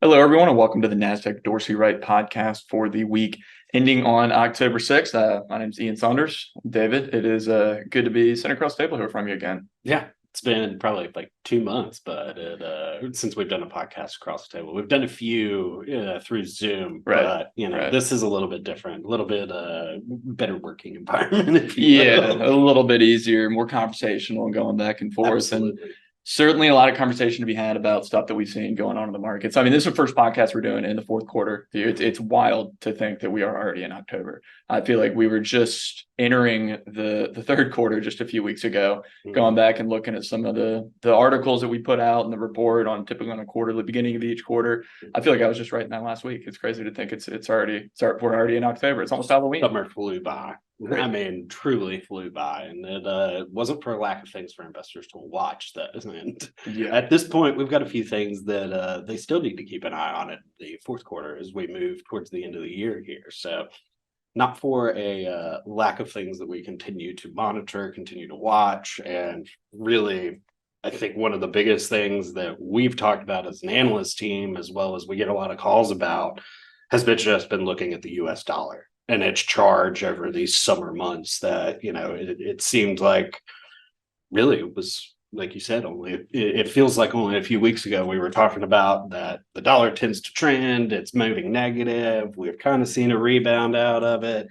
Hello, everyone, and welcome to the Nasdaq Dorsey Wright podcast for the week ending on October 6th. My name is Ian Saunders. David, it is good to be sitting across the table here from you again. Yeah, it's been probably like 2 months, but since we've done a podcast across the table, we've done a few through Zoom, Right, but right. this is a little bit different, a little bit better working environment, if you Yeah, will. a little bit easier, more conversational and going back and forth. And Absolutely. certainly a lot of conversation to be had about stuff that we've seen going on in the markets. I mean, this is the first podcast we're doing in the fourth quarter. It's wild to think that we are already in October. I feel like we were just entering the third quarter just a few weeks ago, going back and looking at some of the articles that we put out and the report on typically on a quarterly beginning of each quarter. I feel like I was just writing that last week. It's crazy to think we're already in October. It's almost Halloween. Summer flew by. I mean, truly flew by, and it wasn't for a lack of things for investors to watch those. And at this point, we've got a few things that they still need to keep an eye on in the fourth quarter as we move towards the end of the year here. So, not for a lack of things that we continue to monitor, continue to watch, and really, I think one of the biggest things that we've talked about as an analyst team, as well as we get a lot of calls about, has been looking at the U.S. dollar and its charge over these summer months. That it seemed like really it was, like you said, only it feels like only a few weeks ago we were talking about that the dollar tends to trend, it's moving negative, we've kind of seen a rebound out of it.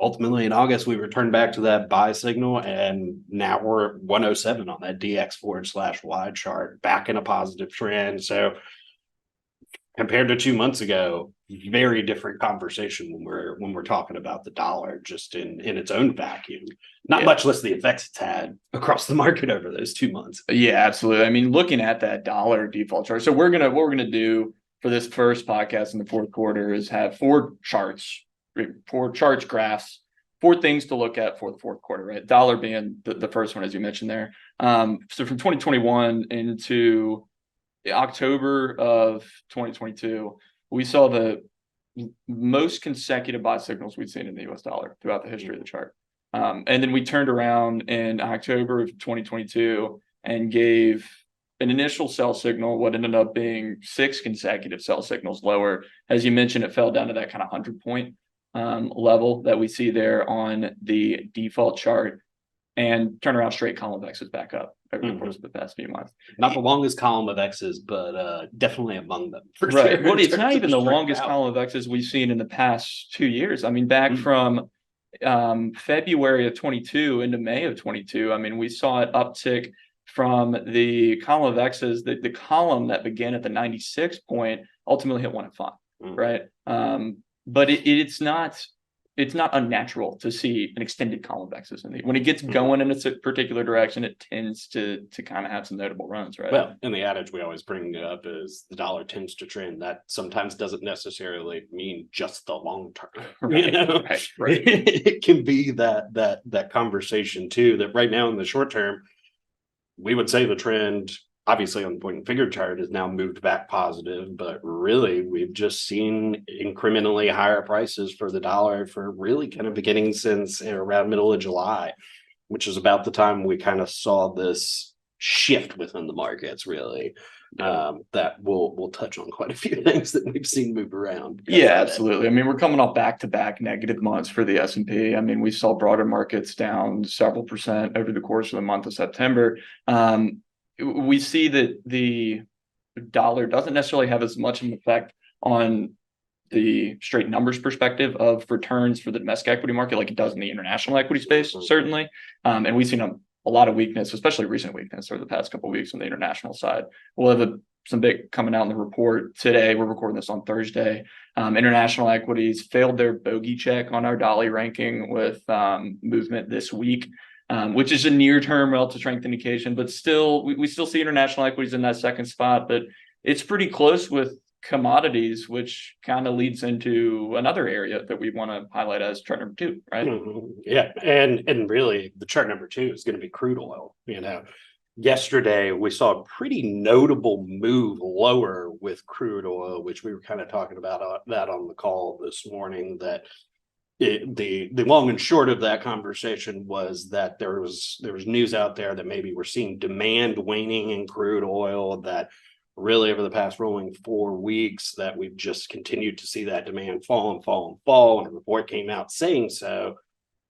Ultimately in August we returned back to that buy signal, and now we're at 107 on that DX/Y chart, back in a positive trend. So compared to 2 months ago, very different conversation when we're talking about the dollar just in its own vacuum. Not much less the effects it's had across the market over those 2 months. Yeah, absolutely. I mean, looking at that dollar default chart. So what we're gonna do for this first podcast in the fourth quarter is have four charts, graphs, four things to look at for the fourth quarter, right? Dollar being the first one, as you mentioned there. So from 2021 into October of 2022, we saw the most consecutive buy signals we'd seen in the US dollar throughout the history of the chart. And then we turned around in October of 2022 and gave an initial sell signal, what ended up being 6 consecutive sell signals lower. As you mentioned, it fell down to that kind of 100-point level that we see there on the default chart, and turn around straight column of X's back up over the course of the past few months. Not the longest column of X's, but definitely among them. For right. Sure. Well, it's not even the longest column of X's we've seen in the past 2 years. I mean, back from February of 22 into May of 22, I mean, we saw it uptick from the column of X's, the column that began at the 96 point ultimately hit 105, right? But it's not unnatural to see an extended column of X's when it gets going in a particular direction. It tends to kind of have some notable runs, right? Well, and the adage we always bring up is the dollar tends to trend. That sometimes doesn't necessarily mean just the long term. Right. It can be that conversation too, that right now in the short term, we would say the trend, obviously on the point and figure chart, is now moved back positive, but really we've just seen incrementally higher prices for the dollar for really kind of beginning since around middle of July, which is about the time we kind of saw this shift within the markets, really. That we'll touch on quite a few things that we've seen move around. Yeah, absolutely. I mean, we're coming off back-to-back negative months for the S&P. I mean, we saw broader markets down several percent over the course of the month of September. We see that the dollar doesn't necessarily have as much of an effect on the straight numbers perspective of returns for the domestic equity market like it does in the international equity space, certainly. And we've seen a lot of weakness, especially recent weakness over the past couple of weeks on the international side. We'll have some big coming out in the report today. We're recording this on Thursday. International equities failed their bogey check on our Dolly ranking with movement this week. Which is a near-term relative strength indication, but still, we still see international equities in that second spot, but it's pretty close with commodities, which kind of leads into another area that we want to highlight as chart number 2, right? Yeah, and really the chart number 2 is going to be crude oil. Yesterday we saw a pretty notable move lower with crude oil, which we were kind of talking about that on the call this morning, that the long and short of that conversation was that there was news out there that maybe we're seeing demand waning in crude oil, that really over the past rolling 4 weeks that we've just continued to see that demand fall and fall and fall. And a report came out saying so,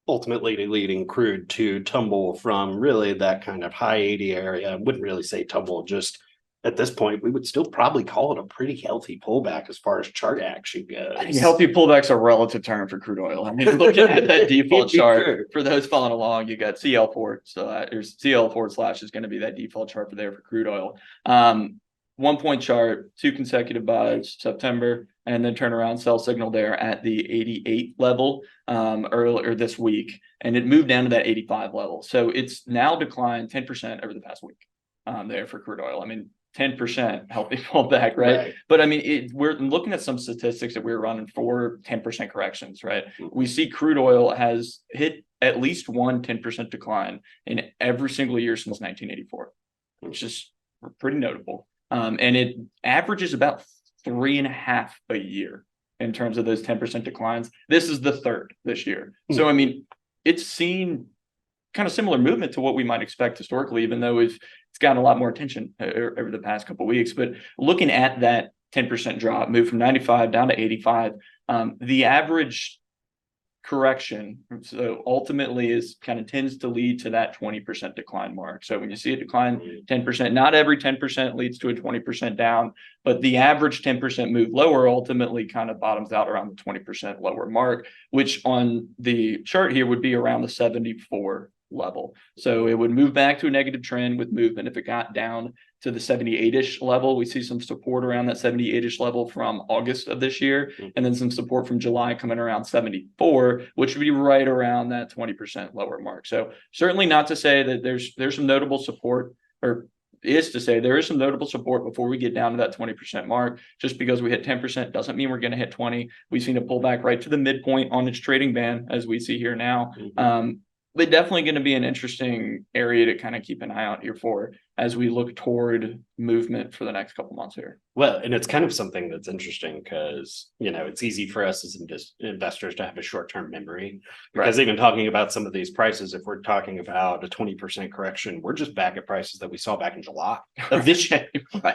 ultimately leading crude to tumble from really that kind of high 80 area. I wouldn't really say tumble, just at this point, we would still probably call it a pretty healthy pullback as far as chart action goes. I think healthy pullback's a relative term for crude oil. I mean, looking at that default chart, for those following along, you got CL4, so there's CL4/ is going to be that default chart for crude oil. 1 point chart, 2 consecutive buys, September, and then turnaround sell signal there at the 88 level earlier this week, and it moved down to that 85 level. So it's now declined 10% over the past week there for crude oil. I mean, 10% healthy pullback, right? But I mean, we're looking at some statistics that we're running for 10% corrections, right? We see crude oil has hit at least one 10% decline in every single year since 1984, which is pretty notable. And it averages about 3.5 a year in terms of those 10% declines. This is the third this year. So, I mean, it's seen kind of similar movement to what we might expect historically, even though it's gotten a lot more attention over the past couple of weeks. But looking at that 10% drop, move from 95 down to 85, the average correction, so ultimately is kind of tends to lead to that 20% decline mark. So when you see a decline 10%, not every 10% leads to a 20% down, but the average 10% move lower ultimately kind of bottoms out around the 20% lower mark, which on the chart here would be around the 74 level. So it would move back to a negative trend with movement. If it got down to the 78-ish level, we see some support around that 78-ish level from August of this year, and then some support from July coming around 74, which would be right around that 20% lower mark. So certainly not to say that there's some notable support, or is to say there is some notable support before we get down to that 20% mark. Just because we hit 10% doesn't mean we're going to hit 20. We've seen a pullback right to the midpoint on its trading band, as we see here now. But definitely going to be an interesting area to kind of keep an eye out here for as we look toward movement for the next couple months here. Well, and it's kind of something that's interesting because, it's easy for us as investors to have a short-term memory. Because even talking about some of these prices, if we're talking about a 20% correction, we're just back at prices that we saw back in July of this year.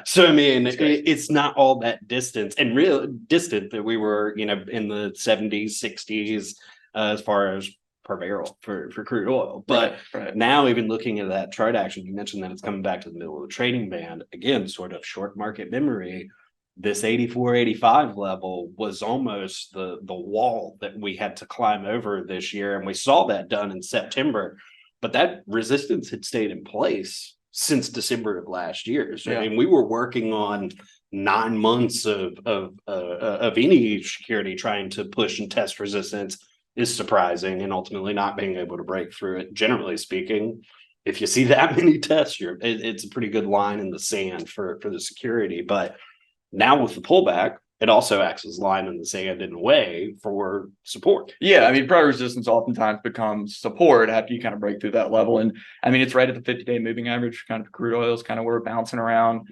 So, I mean, it's not all that distant and real distant that we were, in the 70s, 60s, as far as per barrel for crude oil. But now, even looking at that chart action, you mentioned that it's coming back to the middle of the trading band. Again, sort of short market memory, this 84, 85 level was almost the wall that we had to climb over this year. And we saw that done in September, but that resistance had stayed in place since December of last year. So, I mean, we were working on 9 months of any security trying to push and test resistance. Is surprising, and ultimately not being able to break through it. Generally speaking, if you see that many tests, it's a pretty good line in the sand for the security. But now with the pullback, it also acts as a line in the sand in a way for support. Yeah, I mean, prior resistance oftentimes becomes support after you kind of break through that level. And I mean, it's right at the 50-day moving average. Kind of crude oil is kind of where we're bouncing around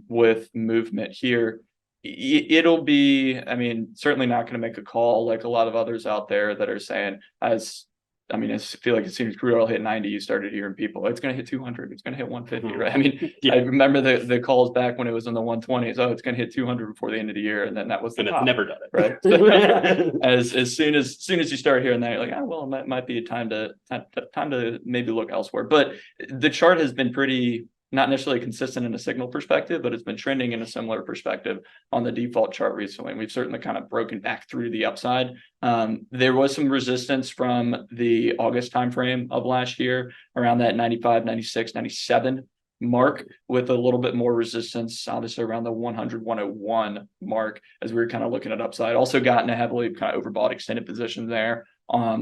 with movement here. It'll be, I mean, certainly not going to make a call like a lot of others out there that are saying, I feel like as soon as crude oil hit 90, you started hearing people, it's going to hit 200, it's going to hit 150, right? I mean, I remember the calls back when it was in the 120s. Oh, it's going to hit 200 before the end of the year, and then that was the top. It's never done it, right? as soon as you start hearing that, you're like, well, it might be a time to maybe look elsewhere. But the chart has been pretty. Not necessarily consistent in a signal perspective, but it's been trending in a similar perspective on the default chart recently. And we've certainly kind of broken back through the upside. There was some resistance from the August timeframe of last year around that 95, 96, 97 mark, with a little bit more resistance, obviously around the 100, 101 mark, as we were kind of looking at upside. Also gotten a heavily kind of overbought extended position there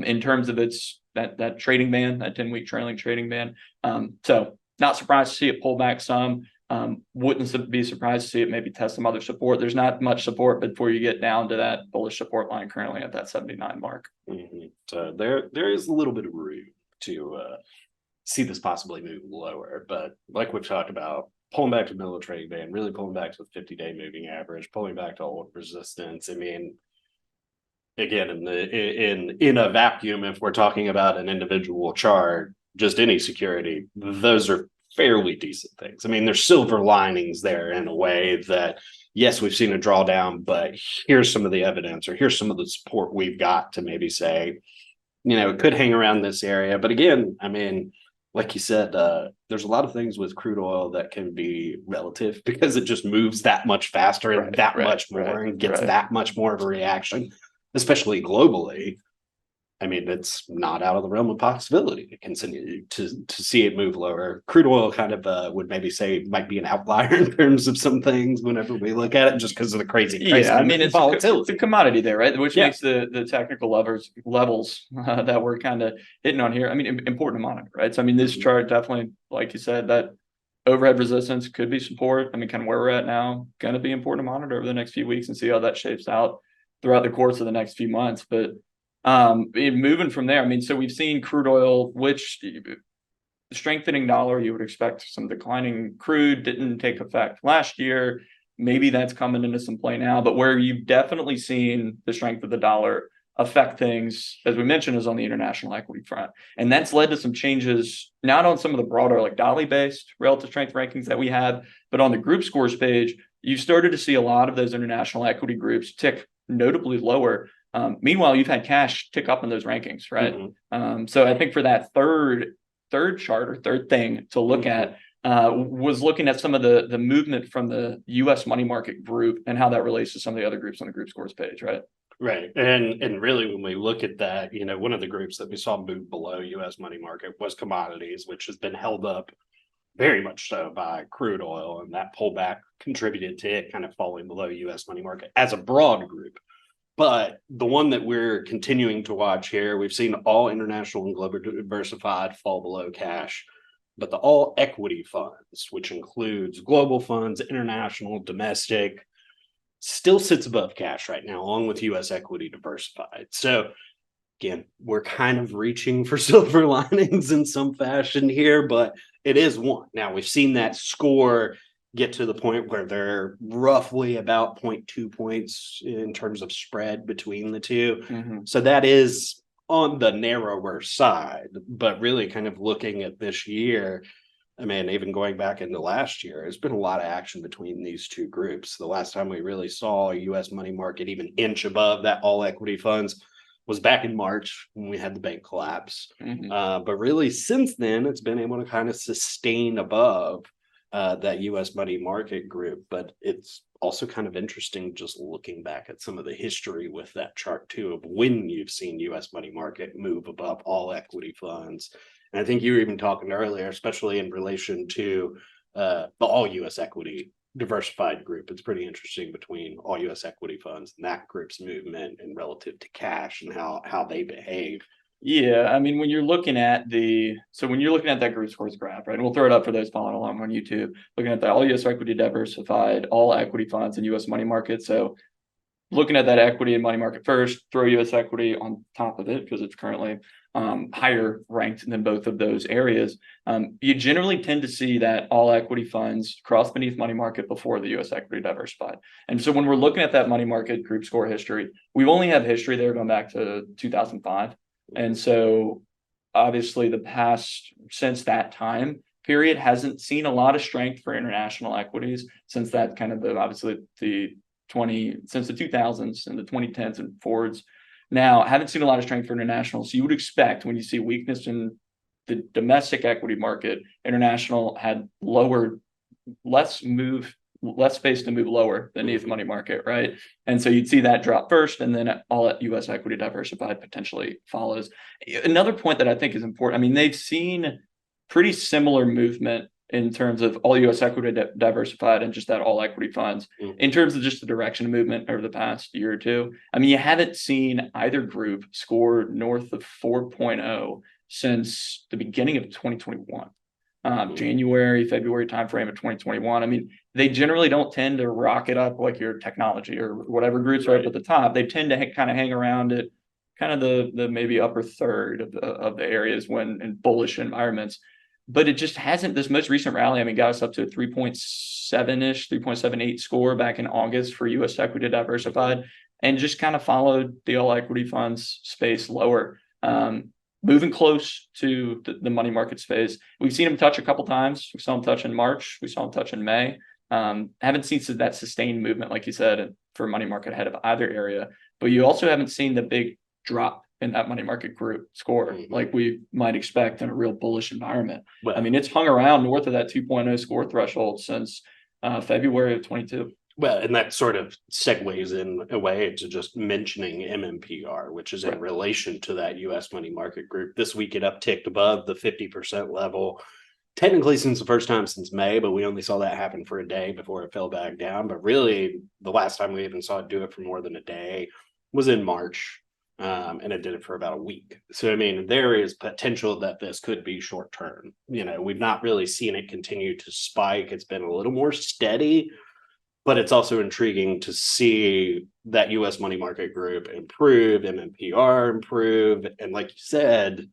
in terms of its that trading band, that 10-week trailing trading band. So not surprised to see it pull back some. Wouldn't be surprised to see it maybe test some other support. There's not much support before you get down to that bullish support line currently at that 79 mark. So there is a little bit of room to see this possibly move lower. But like we've talked about, pulling back to the middle of the trading band, really pulling back to the 50-day moving average, pulling back to old resistance. I mean, again, in a vacuum, if we're talking about an individual chart, just any security, those are fairly decent things. I mean, there's silver linings there in a way that, yes, we've seen a drawdown, but here's some of the evidence, or here's some of the support we've got to maybe say, it could hang around this area. But again, I mean, like you said, there's a lot of things with crude oil that can be relative because it just moves that much faster and much more and gets that much more of a reaction, especially globally. I mean, it's not out of the realm of possibility to continue to see it move lower. Crude oil kind of would maybe say might be an outlier in terms of some things whenever we look at it, just because of the crazy I mean, it's volatility. It's a commodity there, right? Which makes the technical levels that we're kind of hitting on here. I mean, important to monitor, right? So, I mean, this chart definitely, like you said, that overhead resistance could be support. I mean, kind of where we're at now, going to be important to monitor over the next few weeks and see how that shapes out throughout the course of the next few months. But moving from there, I mean, so we've seen crude oil, which strengthening dollar, you would expect some declining crude didn't take effect last year. Maybe that's coming into some play now, but where you've definitely seen the strength of the dollar affect things, as we mentioned, is on the international equity front. And that's led to some changes, not on some of the broader like Dolly-based relative strength rankings that we have, but on the group scores page, you started to see a lot of those international equity groups tick notably lower. Meanwhile, you've had cash tick up in those rankings, right? So I think for that third chart or third thing to look at was looking at some of the movement from the U.S. money market group and how that relates to some of the other groups on the group scores page, right? Right. And really, when we look at that, one of the groups that we saw move below U.S. money market was commodities, which has been held up very much so by crude oil. And that pullback contributed to it kind of falling below U.S. money market as a broad group. But the one that we're continuing to watch here, we've seen all international and global diversified fall below cash, but the all equity funds, which includes global funds, international, domestic, still sits above cash right now, along with U.S. equity diversified. So again, we're kind of reaching for silver linings in some fashion here, but it is one. Now we've seen that score get to the point where they're roughly about 0.2 points in terms of spread between the two. So that is on the narrower side, but really kind of looking at this year, I mean, even going back into last year, there's been a lot of action between these two groups. The last time we really saw a U.S. money market even inch above that all equity funds was back in March when we had the bank collapse. But really since then, it's been able to kind of sustain above that U.S. money market group. But it's also kind of interesting just looking back at some of the history with that chart too, of when you've seen U.S. money market move above all equity funds. And I think you were even talking earlier, especially in relation to the all U.S. equity diversified group. It's pretty interesting between all U.S. equity funds and that group's movement and relative to cash and how they behave. Yeah, I mean, when you're looking at that group scores graph, right? And we'll throw it up for those following along on YouTube, looking at the all U.S. equity diversified, all equity funds and U.S. money market. So looking at that equity and money market first, throw U.S. equity on top of it because it's currently higher ranked than both of those areas. You generally tend to see that all equity funds cross beneath money market before the U.S. equity diversified. And so when we're looking at that money market group score history, we only have history there going back to 2005. And so obviously the past since that time period hasn't seen a lot of strength for international equities since that kind of since the 2000s and the 2010s and forwards. Now, I haven't seen a lot of strength for international. So you would expect when you see weakness in the domestic equity market, international had less space to move lower than the money market, right? And so you'd see that drop first, and then all U.S. equity diversified potentially follows. Another point that I think is important, I mean, they've seen pretty similar movement in terms of all U.S. equity diversified and just that all equity funds in terms of just the direction of movement over the past year or two. I mean, you haven't seen either group score north of 4.0 since the beginning of 2021. January, February timeframe of 2021. I mean, they generally don't tend to rocket up like your technology or whatever groups are up at the top. They tend to kind of hang around at kind of the maybe upper third of the areas when in bullish environments. But it just hasn't. This most recent rally, I mean, got us up to a 3.7-ish, 3.78 score back in August for U.S. equity diversified, and just kind of followed the all equity funds space lower. moving close to the money market space. We've seen them touch a couple times. We saw them touch in March. We saw them touch in May. Haven't seen that sustained movement, like you said, for money market ahead of either area. But you also haven't seen the big drop in that money market group score like we might expect in a real bullish environment. Well, I mean, it's hung around north of that 2.0 score threshold since February of 22. Well, and that sort of segues in a way to just mentioning MMPR, which is in relation to that U.S. money market group. This week it upticked above the 50% level, technically since the first time since May, but we only saw that happen for a day before it fell back down. But really, the last time we even saw it do it for more than a day was in March, and it did it for about a week. So, I mean, there is potential that this could be short term. You know, we've not really seen it continue to spike. It's been a little more steady. But it's also intriguing to see that U.S. money market group improve, MMPR improve. And like you said,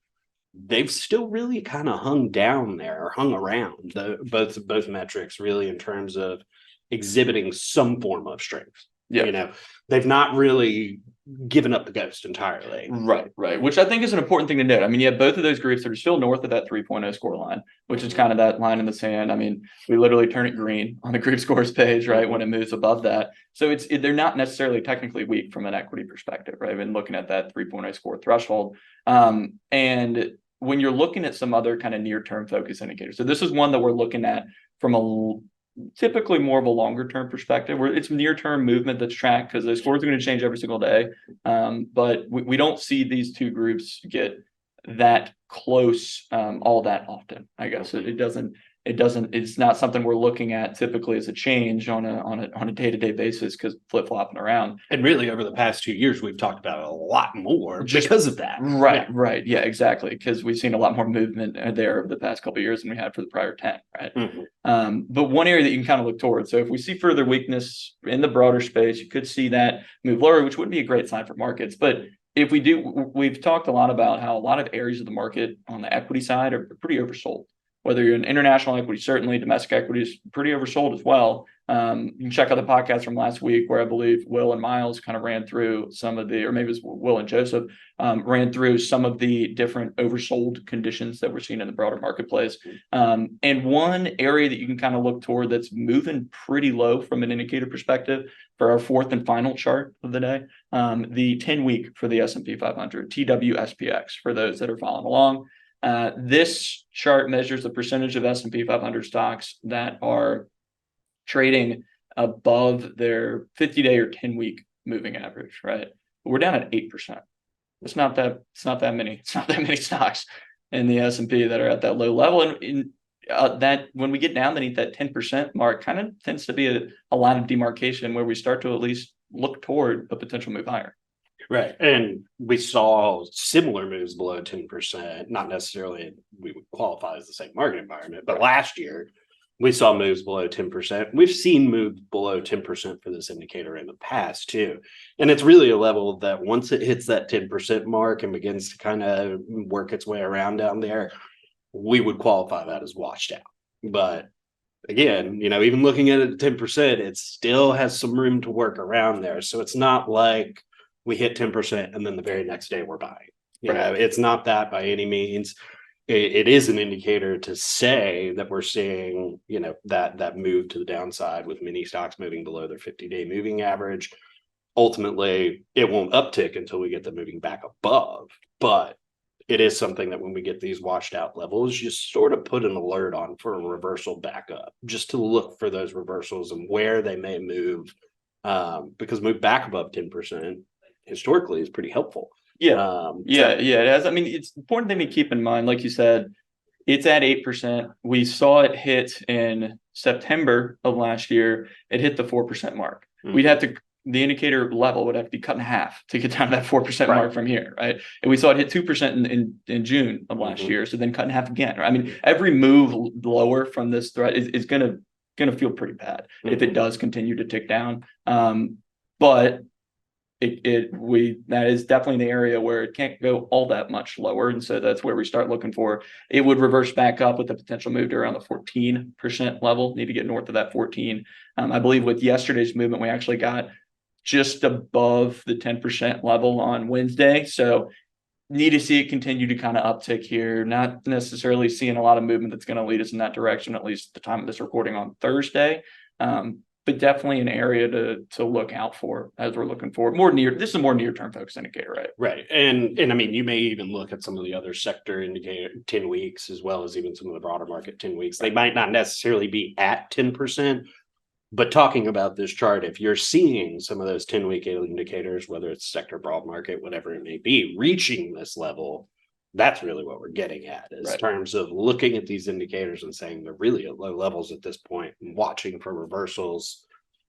they've still really kind of hung down there, or hung around both metrics really in terms of exhibiting some form of strength. Yeah. You know, they've not really given up the ghost entirely. Right. Which I think is an important thing to note. I mean, you have both of those groups that are still north of that 3.0 score line, which is kind of that line in the sand. I mean, we literally turn it green on the group scores page, right, when it moves above that. So they're not necessarily technically weak from an equity perspective, right? Been looking at that 3.0 score threshold. And when you're looking at some other kind of near-term focus indicators, so this is one that we're looking at from typically more of a longer term perspective, where it's near term movement that's tracked because those scores are going to change every single day. But we don't see these two groups get that close all that often. I guess it's not something we're looking at typically as a change on a day-to-day basis because flip-flopping around. And really over the past 2 years, we've talked about it a lot more because of that. Right. Yeah, exactly. Because we've seen a lot more movement there over the past couple of years than we had for the prior 10, right? But one area that you can kind of look towards. So if we see further weakness in the broader space, you could see that move lower, which wouldn't be a great sign for markets. But if we do, we've talked a lot about how a lot of areas of the market on the equity side are pretty oversold. Whether you're in international equity, certainly domestic equity is pretty oversold as well. You can check out the podcast from last week where I believe Will and Miles kind of ran through some of the, or maybe it was Will and Joseph, ran through some of the different oversold conditions that we're seeing in the broader marketplace. And one area that you can kind of look toward that's moving pretty low from an indicator perspective for our fourth and final chart of the day, the 10-week for the S&P 500, TWSPX, for those that are following along. This chart measures the percentage of S&P 500 stocks that are trading above their 50-day or 10-week moving average, right? We're down at 8%. It's not that many stocks in the S&P that are at that low level. And that when we get down beneath that 10% mark, kind of tends to be a line of demarcation where we start to at least look toward a potential move higher. Right. And we saw similar moves below 10%, not necessarily we would qualify as the same market environment, but last year we saw moves below 10%. We've seen moves below 10% for this indicator in the past too. And it's really a level that once it hits that 10% mark and begins to kind of work its way around down there, we would qualify that as washed out. But again, you know, even looking at it at 10%, it still has some room to work around there. So it's not like we hit 10% and then the very next day we're buying. You know, it's not that by any means. It is an indicator to say that we're seeing, you know, that move to the downside with many stocks moving below their 50-day moving average. Ultimately, it won't uptick until we get them moving back above. But it is something that when we get these washed out levels, you sort of put an alert on for a reversal back up, just to look for those reversals and where they may move, because move back above 10% historically is pretty helpful. It has. I mean, it's important thing to keep in mind, like you said, it's at 8%. We saw it hit in September of last year. It hit the 4% mark. We'd have to, the indicator level would have to be cut in half to get down to that 4% mark from here, right? And we saw it hit 2% in June of last year, so then cut in half again. I mean, every move lower from this threat is gonna feel pretty bad if it does continue to tick down. But that is definitely the area where it can't go all that much lower, and so that's where we start looking for. It would reverse back up with the potential move to around the 14% level. Need to get north of that 14. I believe with yesterday's movement, we actually got just above the 10% level on Wednesday. So need to see it continue to kind of uptick here. Not necessarily seeing a lot of movement that's going to lead us in that direction, at least at the time of this recording on Thursday. But definitely an area to look out for as we're looking forward. This is a more near-term focused indicator, right? Right. And I mean, you may even look at some of the other sector indicator 10 weeks, as well as even some of the broader market 10 weeks. They might not necessarily be at 10%. But talking about this chart, if you're seeing some of those 10-week indicators, whether it's sector, broad market, whatever it may be, reaching this level, that's really what we're getting at in terms of looking at these indicators and saying they're really at low levels at this point and watching for reversals.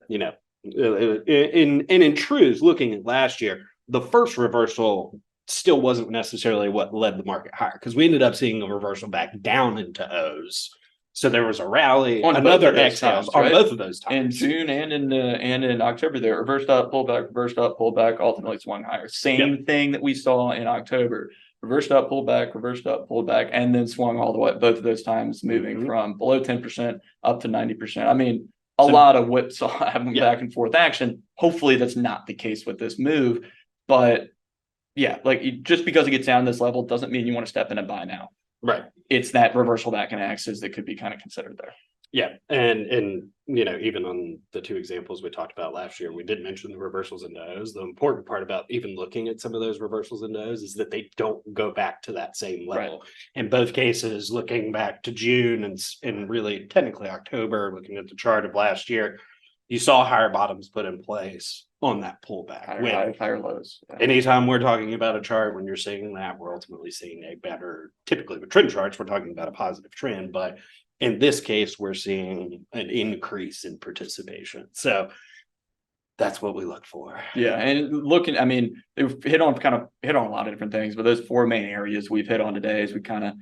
You know, in truth, looking at last year, the first reversal still wasn't necessarily what led the market higher, because we ended up seeing a reversal back down into O's. So there was a rally, on another exhale on both of those times. In June and in October, they reversed up, pulled back, ultimately swung higher. Same thing that we saw in October. Reversed up, pulled back, and then swung all the way, both of those times moving from below 10% up to 90%. I mean, a lot of whipsaw having back and forth action. Hopefully that's not the case with this move. But yeah, like just because it gets down to this level doesn't mean you want to step in and buy now. Right. It's that reversal back in axis that could be kind of considered there. Yeah. And you know, even on the two examples we talked about last year, we did mention the reversals into O's. The important part about even looking at some of those reversals into O's is that they don't go back to that same level. Right. In both cases, looking back to June and really technically October, looking at the chart of last year, you saw higher bottoms put in place on that pullback. Higher lows. Yeah. Anytime we're talking about a chart, when you're seeing that, we're ultimately seeing a better, typically with trend charts, we're talking about a positive trend, but in this case, we're seeing an increase in participation. So that's what we look for. Yeah. And looking, I mean, they've hit on a lot of different things, but those four main areas we've hit on today as we kind of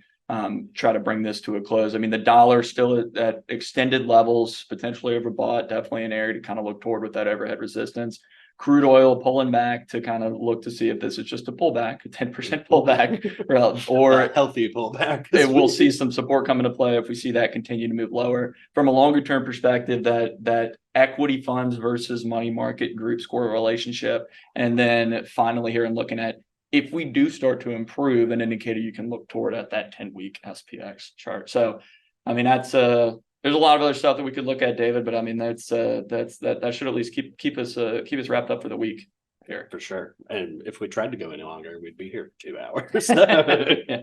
try to bring this to a close. I mean, the dollar still at extended levels, potentially overbought, definitely an area to kind of look toward with that overhead resistance. Crude oil pulling back to kind of look to see if this is just a pullback, a 10% pullback, or a healthy pullback. We'll see some support come into play if we see that continue to move lower. From a longer term perspective, that equity funds versus money market group score relationship. And then finally here and looking at, if we do start to improve, an indicator you can look toward at that 10-week SPX chart. So, I mean, that's there's a lot of other stuff that we could look at, David, but I mean, that should at least keep us wrapped up for the week here. For sure. And if we tried to go any longer, we'd be here for 2 hours. Yeah.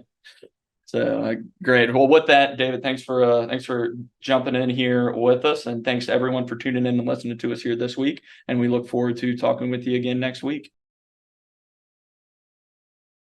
So great. Well, with that, David, thanks for jumping in here with us, and thanks to everyone for tuning in and listening to us here this week. And we look forward to talking with you again next week.